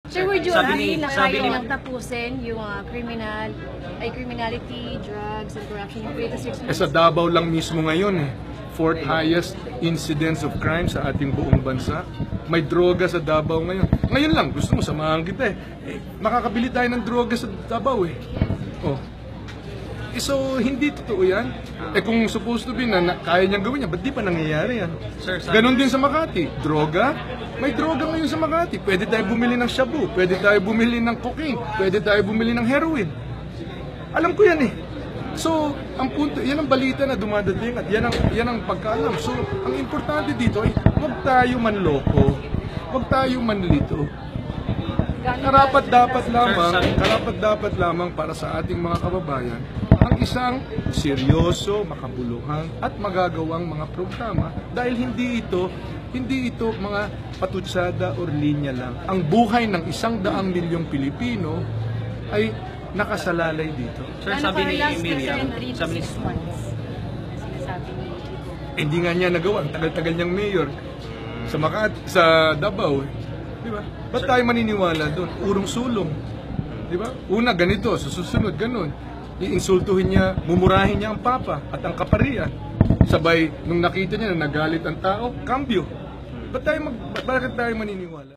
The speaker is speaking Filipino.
Sir, would you agree na sabi kaya ni- niyang tapusin yung criminality, drugs, and corruption yung greatest 6 months? Sa Davao lang mismo ngayon fourth highest incidence of crime sa ating buong bansa. May droga sa Davao ngayon. Ngayon lang, gusto mo samahan kita makakabili tayo ng droga sa Davao Oh. So, hindi totoo yan. Kung supposed to be na kaya niyang gawin yan, ba't di pa nangyayari yan? Sir, Ganon din sa Makati. Droga? May droga ngayon sa Makati. Pwede tayo bumili ng shabu, pwede tayo bumili ng cocaine, pwede tayo bumili ng heroin. Alam ko yan So, ang punto, yan ang balita na dumadating at yan ang pagkaalam. So, ang importante dito ay huwag tayo manloko, huwag tayo manlito. Karapat dapat lamang para sa ating mga kababayan ang isang seryoso, makabuluhan at magagawang mga programa dahil hindi ito mga patutsada o linya lang. Ang buhay ng 100 milyong Pilipino ay nakasalalay dito. Sir, sabi ni Miriam, sabi ni Hindi nga niya nagawa, ang tagal-tagal niyang mayor sa Makati, sa Davao. Di ba? Ba't tayo maniniwala doon? Urong-sulong. Di ba? Una, ganito. Sa susunod, ganun. Iinsultuhin niya, mumurahin niya ang papa at ang kaparian. Sabay, nung nakita niya na nagalit ang tao, kambyo. Bakit tayo maniniwala?